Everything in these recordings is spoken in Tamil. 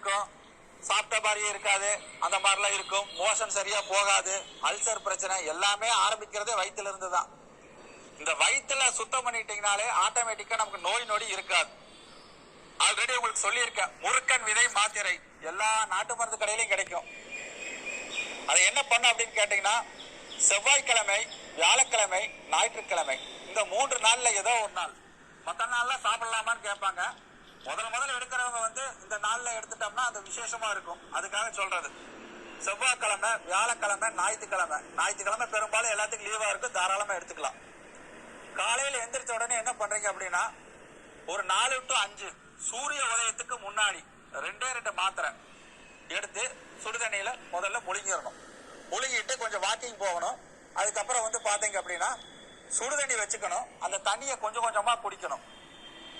இருக்கும், சாப்பிட்ட மாதிரியே இருக்காது, அந்த மாதிரிலாம் இருக்கும், மோஷன் சரியா போகாது, அல்சர் பிரச்சனை எல்லாமே ஆரம்பிக்கிறதே வயிற்றுல இருந்து தான். இந்த வயிற்றுல சுத்தம் பண்ணிட்டீங்கனாலே ஆட்டோமேட்டிக்கா நமக்கு நோய் நொடி இருக்காது. ஆல்ரெடி உங்களுக்கு சொல்லியிருக்கேன், முருக்கன் விதை மாத்திரை எல்லா நாட்டு மருந்து கடையிலையும் கிடைக்கும். அதை என்ன பண்ண அப்படின்னு கேட்டீங்கன்னா, செவ்வாய்க்கிழமை, வியாழக்கிழமை, ஞாயிற்றுக்கிழமை இந்த 3 நாள்ல ஏதோ ஒரு நாள், மற்ற நாள்ல சாப்பிடலாமான்னு கேட்பாங்க. முதல்ல எடுக்கிறவங்க வந்து இந்த நாள்ல எடுத்துட்டோம்னா அது விசேஷமா இருக்கும், அதுக்காக சொல்றது. செவ்வாய்க்கிழமை, வியாழக்கிழமை, ஞாயிற்றுக்கிழமை பெரும்பாலும் எல்லாத்துக்கும் லீவா இருக்கும், தாராளமா எடுத்துக்கலாம். காலையில எந்திரிச்ச உடனே என்ன பண்றீங்க அப்படின்னா, ஒரு 4 to 5 சூரிய உதயத்துக்கு முன்னாடி 2 மாத்திரை எடுத்து சுடுதண்ணியில முதல்ல முழுங்கிடணும். முழுங்கிட்டு கொஞ்சம் வாக்கிங் போகணும். அதுக்கப்புறம் வந்து பாத்தீங்க அப்படின்னா சுடுதண்ணி வச்சுக்கணும். அந்த தண்ணியை கொஞ்சம் கொஞ்சமா குடிக்கணும்.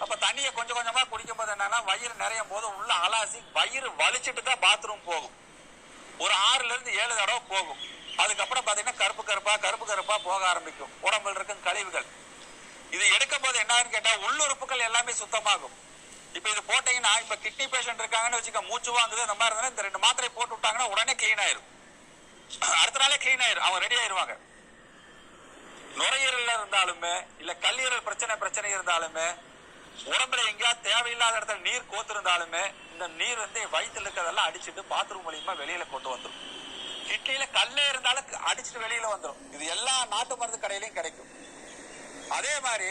அப்ப தண்ணியை கொஞ்சம் கொஞ்சமா குடிக்கும் போது என்னன்னா, வயிறு நிறையும் போது உள்ள அலாசி வயிறு வலிச்சுட்டு தான் பாத்ரூம் போகும். ஒரு 6 to 7 தடவை போகும். அதுக்கப்புறம் பாத்தீங்கன்னா கருப்பு கருப்பா போக ஆரம்பிக்கும் உடம்புல இருக்கும் கழிவுகள். இது எடுக்கும் போது என்னன்னு கேட்டா உள்ளுறுப்புகள் எல்லாமே சுத்தமாகும். இப்ப இது போட்டீங்கன்னா, இப்ப கிட்னி பேஷண்ட் இருக்காங்கன்னு வச்சுக்க, மூச்சு வாங்குது அந்த மாதிரி இருந்தா இந்த 2 மாத்திரை போட்டு விட்டாங்கன்னா உடனே கிளீன் ஆயிரும். அடுத்த நாளே கிளீன் ஆயிரும், அவங்க ரெடி ஆயிருவாங்க. நுரையீரல் இருந்தாலுமே இல்ல கல்லீரல் பிரச்சனை இருந்தாலுமே, உடம்புல எங்கேயாவது தேவையில்லாத இடத்துல நீர் கோத்திருந்தாலுமே இந்த நீர் வந்து வயிற்றுல இருக்கிறதெல்லாம் அடிச்சுட்டு பாத்ரூம் மூலியமா வெளியில கொண்டு வந்துடும். கிட்னியில கல்லே இருந்தாலும் அடிச்சுட்டு வெளியில வந்துடும். இது எல்லா நாட்டு மருந்து கடையிலையும் கிடைக்கும். அதே மாதிரி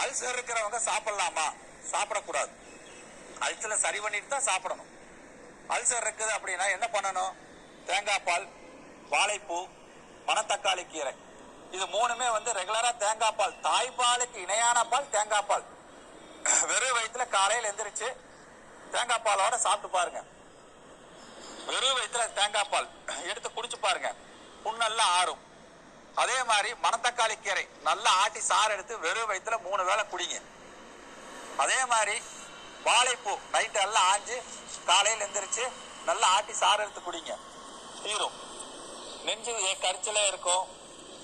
அல்சர் இருக்கிறவங்க சாப்பிடலாமா? சாப்பிடக்கூடாது. அல்சரை சரி பண்ணிட்டு தான் சாப்பிடணும். அல்சர் இருக்குது அப்படின்னா என்ன பண்ணணும்? தேங்காய் பால், வாழைப்பூ, மணத்தக்காளி கீரை, இது 3மே வந்து ரெகுலரா தேங்காய் பால், தாய்ப்பாலுக்கு இணையான பால் தேங்காய் பால், வெறும் வயிற்றுல காலையில் எந்திரிச்சு தேங்காய் பாலோட சாப்பிட்டு பாருங்க. வெறும் வயிற்றுல தேங்காய் பால் எடுத்து குடிச்சு பாருங்க, புண்ணெல்லாம் ஆறும். அதே மாதிரி மணத்தக்காளி கீரை நல்லா ஆட்டி சாறு எடுத்து வெறும் வயிற்றுல 3 வேளை குடிங்க. அதே மாதிரி வாழைப்பூ நைட்டு எல்லாம் ஆஞ்சு காலையில் எந்திரிச்சு நல்லா ஆட்டி சாறு எடுத்து குடிங்க, தீரும். நெஞ்சு கரிச்சலே இருக்கும்,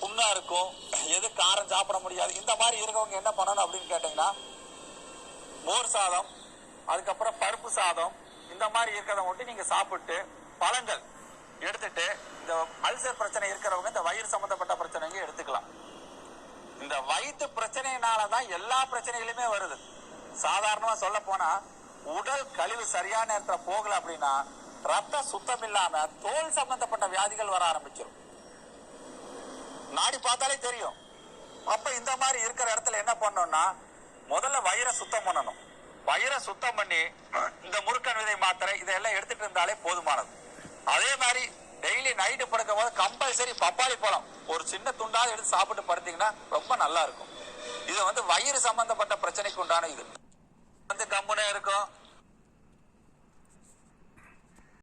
புண்ணா இருக்கும், எது காரம் சாப்பிட முடியாது, இந்த மாதிரி இருக்கவங்க என்ன பண்ணணும் அப்படின்னு கேட்டீங்கன்னா, மோர் சாதம், அதுக்கப்புறம் பருப்பு சாதம், இந்த மாதிரி இருக்கிறத மட்டும் நீங்க சாப்பிட்டு பழங்கள் எடுத்துட்டு, இந்த அல்சர் பிரச்சனை இருக்கிறவங்க இந்த வயிறு சம்பந்தப்பட்ட பிரச்சனைங்க எடுத்துக்கலாம். இந்த வயிற்று பிரச்சனையினாலதான் எல்லா பிரச்சனைகளுமே வருது. சாதாரணமா சொல்ல போனா, உடல் கழிவு சரியான நேரத்துல போகல அப்படின்னா ரத்த சுத்தம் இல்லாம தோல் சம்பந்தப்பட்ட வியாதிகள் வர ஆரம்பிச்சிடும். நாடி பார்த்தாலே தெரியும். அப்ப இந்த மாதிரி இருக்கிற இடத்துல என்ன பண்ணணும்னா, முதல்ல வயிறை சுத்தம் பண்ணணும். வயிறை சுத்தம் பண்ணி இந்த முருக்கன் விதை மாத்திரை இதெல்லாம் எடுத்துட்டு இருந்தாலே போதுமானது. அதே மாதிரி டெய்லி நைட்டு படுக்கும் போது கம்பல்சரி பப்பாளி பழம் ஒரு சின்ன துண்டாவது எடுத்து சாப்பிட்டு படுத்தீங்கன்னா ரொம்ப நல்லா இருக்கும். இது வந்து வயிறு சம்பந்தப்பட்ட பிரச்சனைக்கு உண்டான இது வந்து கம்முனே இருக்கும்.